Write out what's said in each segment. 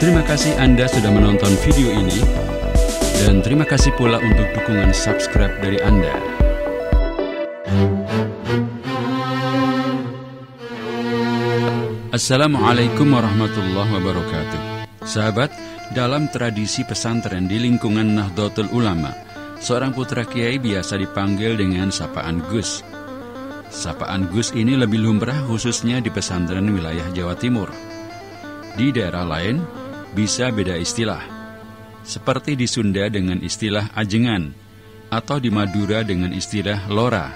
Terima kasih Anda sudah menonton video ini, dan terima kasih pula untuk dukungan subscribe dari Anda. Assalamualaikum warahmatullahi wabarakatuh. Sahabat, dalam tradisi pesantren di lingkungan Nahdlatul Ulama, seorang putra kiai biasa dipanggil dengan sapaan Gus. Sapaan Gus ini lebih lumrah khususnya di pesantren wilayah Jawa Timur. Di daerah lain bisa beda istilah, seperti di Sunda dengan istilah ajengan, atau di Madura dengan istilah lora.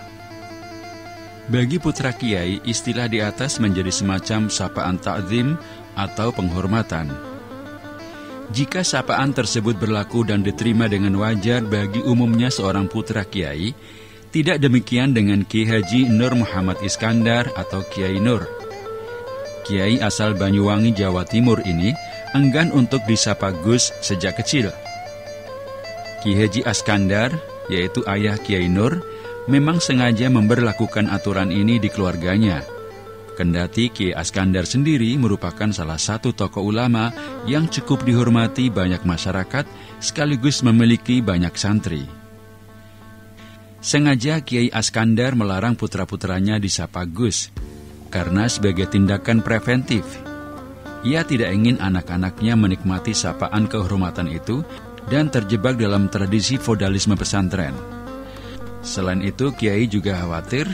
Bagi putra kiai, istilah di atas menjadi semacam sapaan ta'zim atau penghormatan. Jika sapaan tersebut berlaku dan diterima dengan wajar bagi umumnya seorang putra kiai, tidak demikian dengan Ki Haji Nur Muhammad Iskandar atau Kiai Nur. Kiai asal Banyuwangi, Jawa Timur ini enggan untuk disapa Gus sejak kecil. Ki Haji Iskandar, yaitu ayah Kiai Nur, memang sengaja memberlakukan aturan ini di keluarganya. Kendati Kiai Iskandar sendiri merupakan salah satu tokoh ulama yang cukup dihormati banyak masyarakat sekaligus memiliki banyak santri. Sengaja Kiai Iskandar melarang putra-putranya disapa Gus, karena sebagai tindakan preventif. Ia tidak ingin anak-anaknya menikmati sapaan kehormatan itu dan terjebak dalam tradisi feodalisme pesantren. Selain itu, Kiai juga khawatir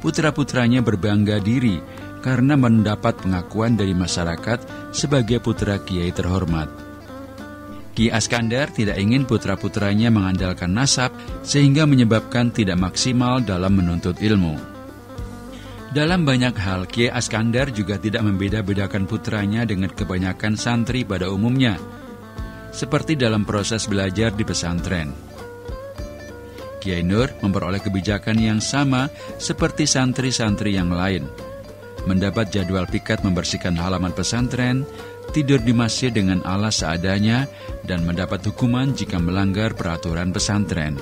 putra-putranya berbangga diri karena mendapat pengakuan dari masyarakat sebagai putra Kiai terhormat. Ki Iskandar tidak ingin putra-putranya mengandalkan nasab sehingga menyebabkan tidak maksimal dalam menuntut ilmu. Dalam banyak hal, Ki Iskandar juga tidak membeda-bedakan putranya dengan kebanyakan santri pada umumnya, seperti dalam proses belajar di pesantren. Kiai Nur memperoleh kebijakan yang sama seperti santri-santri yang lain. Mendapat jadwal piket membersihkan halaman pesantren, tidur di masjid dengan alas seadanya, dan mendapat hukuman jika melanggar peraturan pesantren.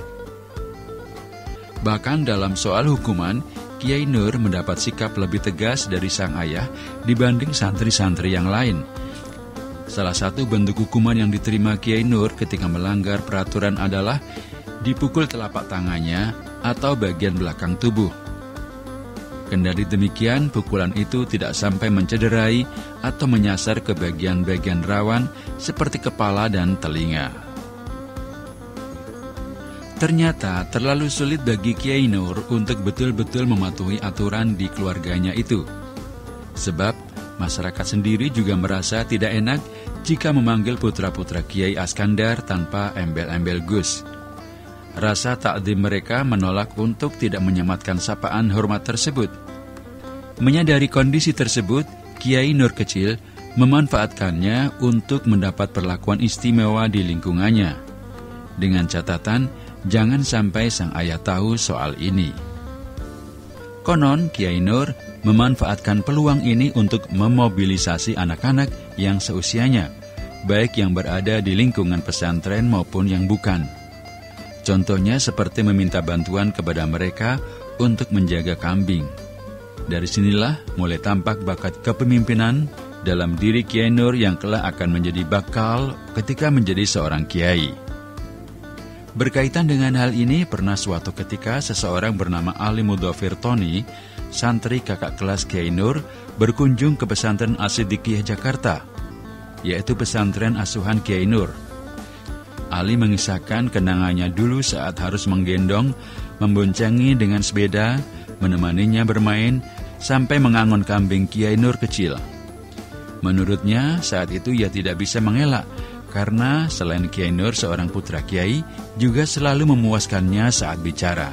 Bahkan dalam soal hukuman, Kiai Nur mendapat sikap lebih tegas dari sang ayah dibanding santri-santri yang lain. Salah satu bentuk hukuman yang diterima Kiai Nur ketika melanggar peraturan adalah dipukul telapak tangannya atau bagian belakang tubuh. Kendati demikian, pukulan itu tidak sampai mencederai atau menyasar ke bagian-bagian rawan seperti kepala dan telinga. Ternyata terlalu sulit bagi Kiai Nur untuk betul-betul mematuhi aturan di keluarganya itu. Sebab masyarakat sendiri juga merasa tidak enak jika memanggil putra-putra Kiai Iskandar tanpa embel-embel Gus. Rasa takdim mereka menolak untuk tidak menyematkan sapaan hormat tersebut. Menyadari kondisi tersebut, Kiai Nur kecil memanfaatkannya untuk mendapat perlakuan istimewa di lingkungannya. Dengan catatan, jangan sampai sang ayah tahu soal ini. Konon, Kiai Nur memanfaatkan peluang ini untuk memobilisasi anak-anak yang seusianya, baik yang berada di lingkungan pesantren maupun yang bukan. Contohnya seperti meminta bantuan kepada mereka untuk menjaga kambing. Dari sinilah mulai tampak bakat kepemimpinan dalam diri Kiai Nur yang kelak akan menjadi bakal ketika menjadi seorang kiai. Berkaitan dengan hal ini, pernah suatu ketika seseorang bernama Ali Mudhafir Toni, santri kakak kelas Kiai Nur, berkunjung ke pesantren As-Siddiqiyah Jakarta, yaitu pesantren asuhan Kiai Nur. Ali mengisahkan kenangannya dulu saat harus menggendong, memboncengi dengan sepeda, menemaninya bermain, sampai mengangon kambing Kiai Nur kecil. Menurutnya, saat itu ia tidak bisa mengelak, karena selain Kiai Nur seorang putra Kiai, juga selalu memuaskannya saat bicara.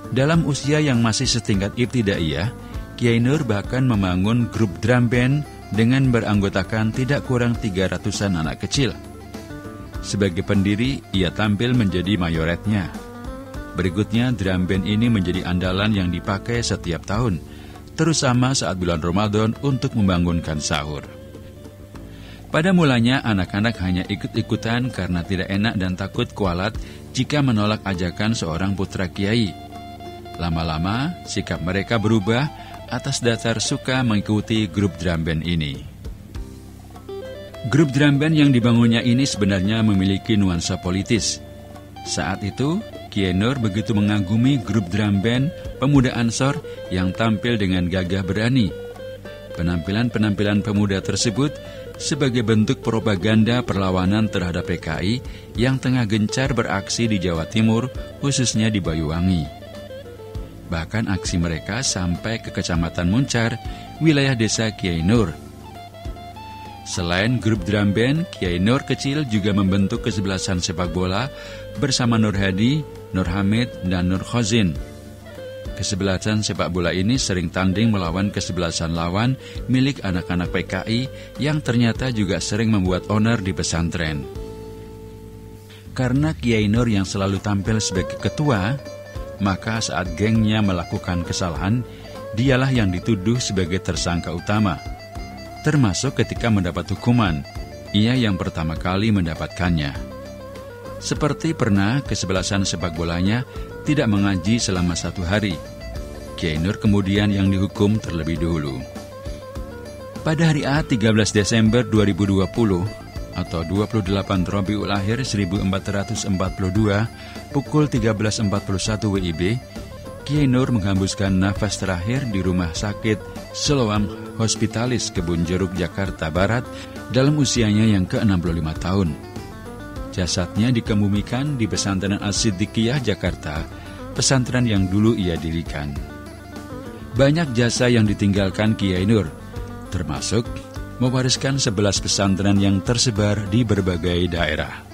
Dalam usia yang masih setingkat ibtidaiyah, Kiai Nur bahkan membangun grup drum band dengan beranggotakan tidak kurang 300-an anak kecil. Sebagai pendiri, ia tampil menjadi mayoretnya. Berikutnya, drum band ini menjadi andalan yang dipakai setiap tahun, terutama saat bulan Ramadan untuk membangunkan sahur. Pada mulanya, anak-anak hanya ikut-ikutan karena tidak enak dan takut kualat jika menolak ajakan seorang putra kiai. Lama-lama, sikap mereka berubah atas dasar suka mengikuti grup drum band ini. Grup drum band yang dibangunnya ini sebenarnya memiliki nuansa politis. Saat itu, Kiai Nur begitu mengagumi grup drum band pemuda Ansor yang tampil dengan gagah berani. Penampilan-penampilan pemuda tersebut sebagai bentuk propaganda perlawanan terhadap PKI yang tengah gencar beraksi di Jawa Timur, khususnya di Banyuwangi. Bahkan aksi mereka sampai ke Kecamatan Muncar, wilayah desa Kiai Nur. Selain grup drum band, Kiai Nur kecil juga membentuk kesebelasan sepak bola bersama Nur Hadi, Nur Hamid, dan Nur Khozin. Kesebelasan sepak bola ini sering tanding melawan kesebelasan lawan milik anak-anak PKI yang ternyata juga sering membuat onar di pesantren. Karena Kiai Nur yang selalu tampil sebagai ketua, maka saat gengnya melakukan kesalahan, dialah yang dituduh sebagai tersangka utama. Termasuk ketika mendapat hukuman, ia yang pertama kali mendapatkannya. Seperti pernah kesebelasan sepak bolanya tidak mengaji selama 1 hari. Kiai Nur kemudian yang dihukum terlebih dahulu. Pada hari A 13 Desember 2020 atau 28 Rabiul Akhir 1442 pukul 13.41 WIB, Kiai Nur menghembuskan nafas terakhir di Rumah Sakit Siloam Hospitalis Kebun Jeruk, Jakarta Barat dalam usianya yang ke-65 tahun. Jasadnya dikebumikan di Pesantren As-Siddiqiyah, Jakarta, pesantren yang dulu ia dirikan. Banyak jasa yang ditinggalkan Kiai Nur, termasuk mewariskan 11 pesantren yang tersebar di berbagai daerah.